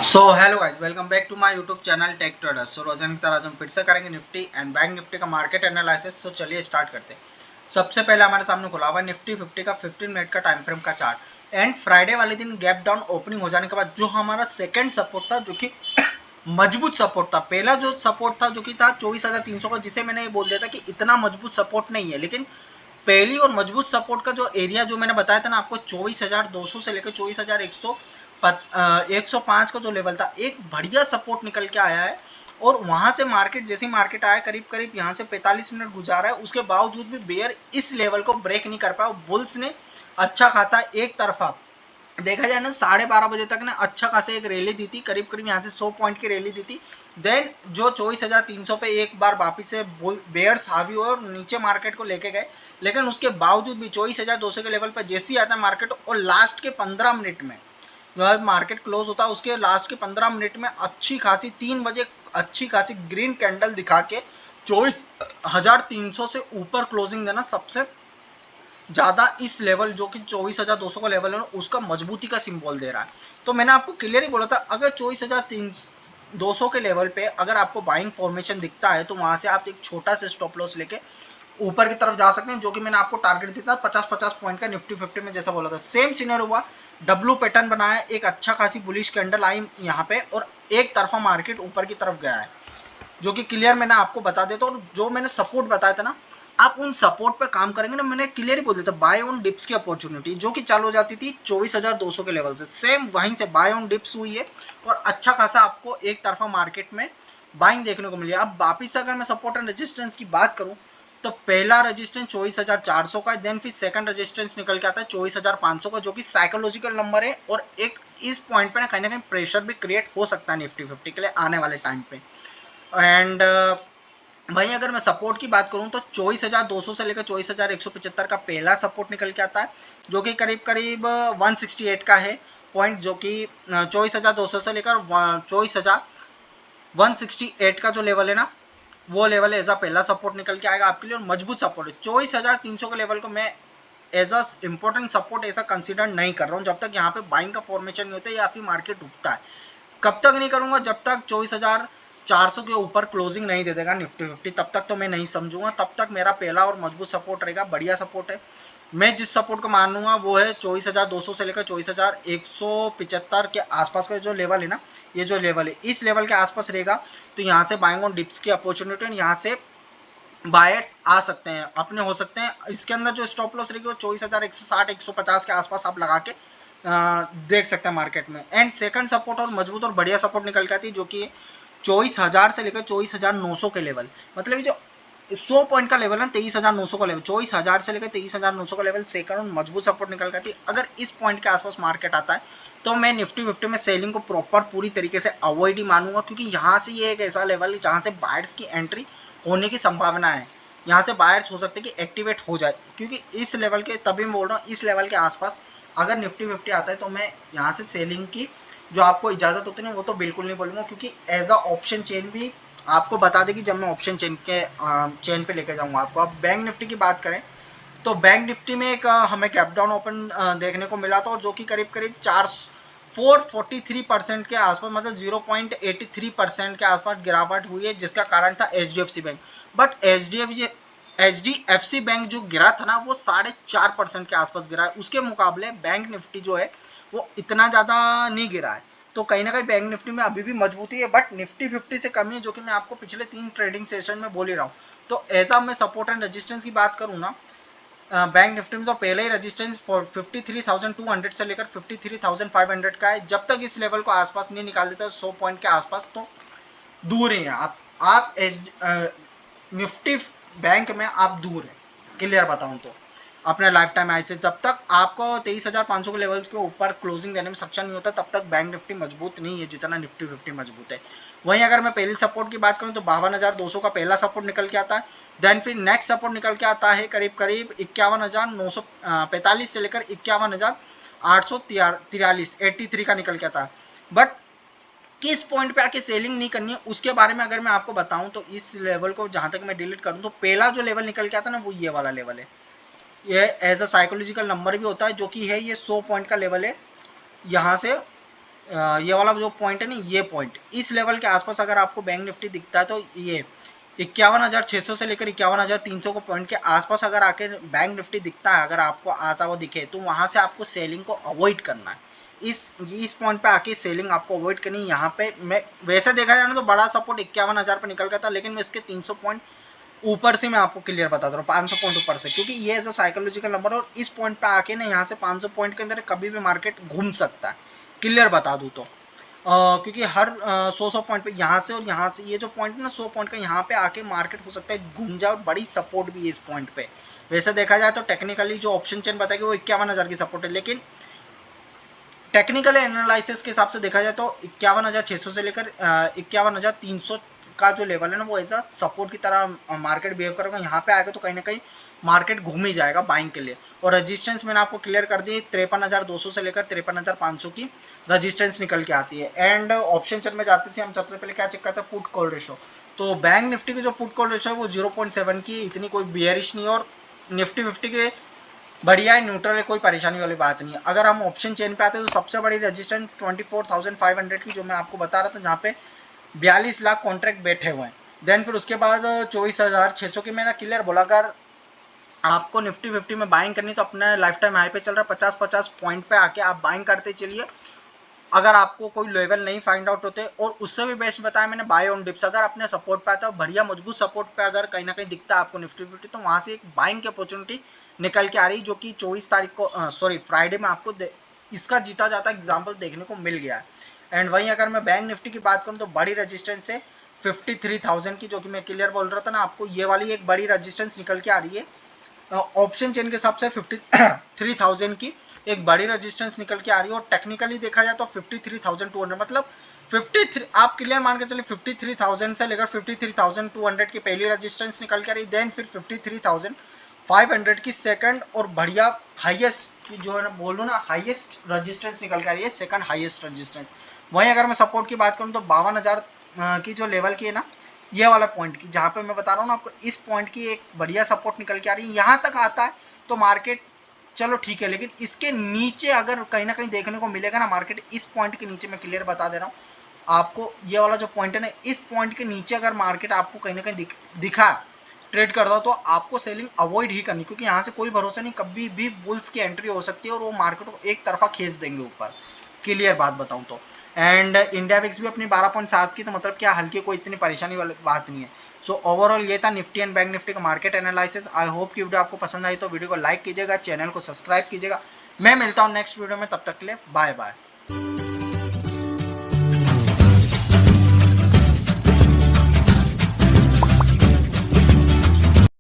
So hello guys, welcome back to my YouTube channel Tech Trader. So रोजाना की तरह आज हम फिर से करेंगे निफ्टी एंड बैंक निफ्टी का मार्केट एनालिसिस। सो चलिए स्टार्ट करते हैं। सबसे पहले हमारे सामने खुला हुआ निफ्टी 50 का 15 मिनट का टाइम फ्रेम का चार्ट। एंड फ्राइडे वाले दिन गैप डाउन ओपनिंग हो जाने के बाद जो हमारा सेकंड सपोर्ट था, जो कि मजबूत सपोर्ट था। पहला जो सपोर्ट था जो कि था 24,300 का, जिसे मैंने ये बोल दिया था कि इतना मजबूत सपोर्ट नहीं है, लेकिन पहली और मजबूत सपोर्ट का जो एरिया जो मैंने बताया था ना आपको, 24,200 से लेकर 24,105 का जो लेवल था, एक बढ़िया सपोर्ट निकल के आया है। और वहां से मार्केट जैसे ही मार्केट आया, करीब करीब यहाँ से 45 मिनट गुजारा है, उसके बावजूद भी बेयर इस लेवल को ब्रेक नहीं कर पाया। बुल्स ने अच्छा खासा एक तरफा देखा जाए ना 12:30 बजे तक ने अच्छा खासा एक रैली दी थी, करीब करीब यहाँ से 100 पॉइंट की रैली दी थी। देन जो 24,300 पे एक बार वापिस से बेयर्स हावी हुए और नीचे मार्केट को लेके गए, लेकिन उसके बावजूद भी 24,200 के लेवल पर जैसे ही आता है मार्केट, और लास्ट के 15 मिनट में जो है मार्केट क्लोज होता है, उसके लास्ट के 15 मिनट में अच्छी खासी 3 बजे अच्छी खासी ग्रीन कैंडल दिखा के 24,300 से ऊपर क्लोजिंग देना सबसे ज्यादा इस लेवल जो कि 24,200 का लेवल है उसका मजबूती का सिंबल दे रहा है। तो मैंने आपको क्लियर ही बोला था, अगर 24,200 के लेवल पे अगर आपको बाइंग फॉर्मेशन दिखता है तो वहां से आप एक छोटा सा स्टॉप लॉस लेके ऊपर की तरफ जा सकते हैं, जो कि मैंने आपको टारगेट दिया था 50-50 पॉइंट का निफ्टी 50 में, जैसा बोला था सेम सीनियर हुआ। डब्लू पैटर्न बनाया, एक अच्छा खासी बुलिश कैंडल आई यहाँ पे और एक तरफा मार्केट ऊपर की तरफ गया है, जो कि क्लियर मैंने आपको बता देता हूँ। जो मैंने सपोर्ट बताया था ना, आप उन सपोर्ट पे काम करेंगे ना, मैंने क्लियर ही बोल दिया था बाय ऑन डिप्स की अपॉर्चुनिटी जो कि चालू हो जाती थी 24,200 के लेवल से, सेम वहीं से बाय ऑन डिप्स हुई है और अच्छा खासा आपको एक तरफा मार्केट में बाइंग देखने को मिली है। अब वापिस अगर मैं सपोर्ट एंड रेजिस्टेंस की बात करूं, तो पहला रेजिस्टेंस 24,400 का, देन फिर सेकंड रेजिस्टेंस निकल के आता है 24,500 का, जो कि साइकोलॉजिकल नंबर है और एक इस पॉइंट पे ना कहीं प्रेशर भी क्रिएट हो सकता है निफ्टी 50 के लिए आने वाले टाइम पे। एंड वहीं अगर मैं सपोर्ट की बात करूं तो 24,200 से लेकर 24,175 का पहला सपोर्ट निकल के आता है, जो कि करीब करीब 168 का है पॉइंट, जो कि 24,200 से लेकर 24,168 का जो लेवल है ना, वो लेवल एज अ पहला सपोर्ट निकल के आएगा आपके लिए और मजबूत सपोर्ट है। 24,300 के लेवल को मैं एज अ इंपॉर्टेंट सपोर्ट ऐसा कंसिडर नहीं कर रहा हूँ, जब तक यहाँ पे बाइंग का फॉर्मेशन नहीं होता या फिर मार्केट उठता है। कब तक नहीं करूंगा? जब तक 24,400 के ऊपर क्लोजिंग नहीं दे देगा निफ्टी 50, तब तक तो मैं नहीं समझूंगा। तब तक मेरा पहला और मजबूत सपोर्ट रहेगा, बढ़िया सपोर्ट है। मैं जिस सपोर्ट को मानूंगा वो है 24,200 से लेकर 24,175 के आसपास का जो लेवल है ना, ये जो लेवल है इस लेवल के आसपास रहेगा। तो यहाँ से बाइंग ऑन डिप्स की अपॉर्चुनिटी, यहाँ से बायर्स आ सकते हैं, अपने हो सकते हैं। इसके अंदर जो स्टॉप लॉस रहेगी वो 24,160 150 के आसपास आप लगा के देख सकते हैं मार्केट में। एंड सेकंड सपोर्ट और मजबूत और बढ़िया सपोर्ट निकल के आती है, जो कि 24,000 से लेकर 24,900 के लेवल, मतलब ये जो 100 पॉइंट का लेवल है 23,900 का लेवल, 24,000 से लेकर 23,900 का लेवल सेकंड और मजबूत सपोर्ट निकल के आती है। अगर इस पॉइंट के आसपास मार्केट आता है तो मैं निफ्टी 50 में सेलिंग को प्रॉपर पूरी तरीके से अवॉइड ही मानूंगा, क्योंकि यहाँ से ये एक ऐसा लेवल है जहाँ से बायर्स की एंट्री होने की संभावना है। यहाँ से बायर्स हो सकते हैं कि एक्टिवेट हो जाए, क्योंकि इस लेवल के, तभी मैं बोल रहा हूँ इस लेवल के आसपास अगर निफ्टी 50 आता है तो मैं यहाँ से सेलिंग की जो आपको इजाजत होती है वो तो बिल्कुल नहीं बोलूंगा, क्योंकि एज अ ऑप्शन चेन भी आपको बता देगी जब मैं ऑप्शन चेन के चेन पे लेके जाऊंगा आपको। अब बैंक निफ्टी की बात करें तो बैंक निफ्टी में एक हमें गैप डाउन ओपन देखने को मिला था, और जो कि करीब करीब 443% के आसपास, मतलब 0.83% के आसपास गिरावट हुई है, जिसका कारण था HDFC bank. But HDFC bank जो गिरा था ना, वो 4.5% के आसपास गिरा है। उसके मुकाबले बैंक निफ्टी जो है वो इतना ज्यादा नहीं गिरा है। तो कहीं ना कहीं बैंक निफ्टी में अभी भी मजबूती है, बट निफ्टी 50 से कमी है, जो कि मैं आपको पिछले 3 ट्रेडिंग सेशन में बोल ही रहा हूँ। तो ऐसा मैं सपोर्ट एंड रेजिस्टेंस की बात करूँ ना, बैंक निफ्टी में तो पहले ही रेजिस्टेंस 53,200 से लेकर 53,500 का है। जब तक इस लेवल को आसपास नहीं निकाल देता 100 पॉइंट के आसपास, तो दूर ही है आप निफ्टी बैंक में आप दूर है, क्लियर बताऊं तो अपने लाइफ टाइम आई से। जब तक आपको 23,500 के लेवल्स के ऊपर क्लोजिंग देने में सक्षम नहीं होता, तब तक बैंक निफ्टी मजबूत नहीं है जितना निफ्टी 50 मजबूत है। वहीं अगर मैं पहली सपोर्ट की बात करूं तो 52,200 का पहला सपोर्ट निकल के आता है। देन फिर नेक्स्ट सपोर्ट निकल के आता है करीब करीब 51,945 से लेकर 51,843 83 का निकल के आता है। बट किस पॉइंट पे आके सेलिंग नहीं करनी है उसके बारे में अगर मैं आपको बताऊं तो इस लेवल को जहां तक मैं डिलीट करूं तो पहला जो लेवल निकल के आता है ना, वो ये वाला लेवल है। ये एज अ साइकोलॉजिकल नंबर भी होता है, जो कि है ये 100 पॉइंट का लेवल है। यहाँ से ये वाला जो पॉइंट है ना, ये पॉइंट इस लेवल के आसपास अगर आपको बैंक निफ्टी दिखता है तो ये 51,600 से लेकर 51,300 को पॉइंट के आसपास अगर आके बैंक निफ्टी दिखता है, अगर आपको आता हुआ दिखे, तो वहां से आपको सेलिंग को अवॉइड करना है। इस पॉइंट पे आके सेलिंग आपको अवॉइड करनी है। यहाँ पे मैं वैसे देखा जाए ना तो बड़ा सपोर्ट 51,000 पे निकल गया था, लेकिन मैं इसके 300 पॉइंट ऊपर से मैं आपको क्लियर बता दे रहा हूँ, 500 पॉइंट ऊपर से, क्योंकि ये एज अ साइकोलॉजिकल नंबर, और इस पॉइंट पे आके ना यहाँ से 500 पॉइंट के अंदर कभी भी मार्केट घूम सकता है, क्लियर बता दूं तो। क्योंकि हर 100 पॉइंट पे यहाँ से और यहाँ से ये जो पॉइंट है ना 100 पॉइंट का, यहाँ पे आके मार्केट हो सकता है घूम जाए, और बड़ी सपोर्ट भी है इस पॉइंट पे। वैसे देखा जाए तो टेक्निकली जो ऑप्शन चेन बताएगी वो 51,000 की सपोर्ट है, लेकिन टेक्निकल एनालिसिस के हिसाब से देखा जाए तो 51,600 से लेकर 51,300 का जो लेवल है ना, वो ऐसा सपोर्ट की तरह मार्केट बिहेव करेगा। यहाँ पे आएगा तो कहीं ना कहीं मार्केट घूम ही जाएगा बाइंग के लिए। और रेजिस्टेंस मैंने आपको क्लियर कर दी, 53,200 से लेकर 53,500 की रेजिस्टेंस निकल के आती है। एंड ऑप्शन चेन में जाते थे हम, सबसे पहले क्या चेक करते हैं, पुट कॉल रेशो। तो बैंक निफ्टी की जो पुट कॉल रेशो है वो 0.7 की, इतनी कोई बियरिश नहीं, और निफ्टी 50 के बढ़िया है, न्यूट्रल है, कोई परेशानी वाली बात नहीं है। अगर हम ऑप्शन चेन पे आते हैं तो सबसे बड़ी रेजिस्टेंस 24,500 की, जो मैं आपको बता रहा था, जहाँ पे 42 लाख कॉन्ट्रैक्ट बैठे हुए हैं। देन फिर उसके बाद 24,600 की मैंने क्लियर बोला, अगर आपको निफ्टी 50 में बाइंग करनी तो अपने लाइफ टाइम हाई पे चल रहा है 50-50 पॉइंट पे आके आप बाइंग करते चलिए। अगर आपको कोई लेवल नहीं फाइंड आउट होते, और उससे भी बेस्ट बताया मैंने बाय ऑन डिप्स, अगर अपने सपोर्ट पे आता है बढ़िया मजबूत सपोर्ट पे, अगर कहीं ना कहीं दिखता है आपको निफ्टी 50, तो वहां से एक बाइंग की अपॉर्चुनिटी निकल के आ रही, जो कि 24 तारीख को सॉरी फ्राइडे में आपको इसका जीता जाता एग्जाम्पल देखने को मिल गया है। एंड वहीं अगर मैं बैंक निफ्टी की बात करूँ तो बड़ी रजिस्टेंस है 53,000 की, जो कि मैं क्लियर बोल रहा था ना आपको, ये वाली एक बड़ी रजिस्टेंस निकल के आ रही है। ऑप्शन चेन के हिसाब से 53,000 की एक बड़ी रेजिस्टेंस निकल के आ रही है, और टेक्निकली देखा जाए तो 53,200, मतलब 53 आप क्लियर मान के चलिए 53,000 से लेकर 53,200 की पहली रेजिस्टेंस निकल के आ रही, देन फिर 53,500 की सेकंड, और बढ़िया हाईएस्ट की जो है ना, बोलूँ ना, हाईएस्ट रेजिस्टेंस निकल के आ रही है, सेकंड हाईएस्ट रेजिस्टेंस। वहीं अगर मैं सपोर्ट की बात करूँ तो 52,000 की जो लेवल की है ना, ये वाला पॉइंट की, जहां पे मैं बता रहा हूँ ना आपको, इस पॉइंट की एक बढ़िया सपोर्ट निकल के आ रही है। यहां तक आता है तो मार्केट चलो ठीक है, लेकिन इसके नीचे अगर कहीं ना कहीं देखने को मिलेगा ना मार्केट, इस पॉइंट के नीचे, मैं क्लियर बता दे रहा हूँ आपको, ये वाला जो पॉइंट है ना, इस पॉइंट के नीचे अगर मार्केट आपको कहीं ना कहीं दिखा ट्रेड करता हो, तो आपको सेलिंग अवॉइड ही करनी, क्योंकि यहाँ से कोई भरोसा नहीं, कभी भी बुल्स की एंट्री हो सकती है और वो मार्केट को एक तरफा खींच देंगे ऊपर, क्लियर बात बताऊं तो। एंड इंडिया विक्स भी अपनी 12.7 की, तो मतलब क्या हल्की कोई इतनी परेशानी वाली बात नहीं है। सो ओवरऑल ये था निफ्टी एंड बैंक निफ्टी का मार्केट एनालिसिस। आई होप कि वीडियो आपको पसंद आई, तो वीडियो को लाइक कीजिएगा, चैनल को सब्सक्राइब कीजिएगा। मैं मिलता हूँ नेक्स्ट वीडियो में, तब तक के लिए बाय बाय।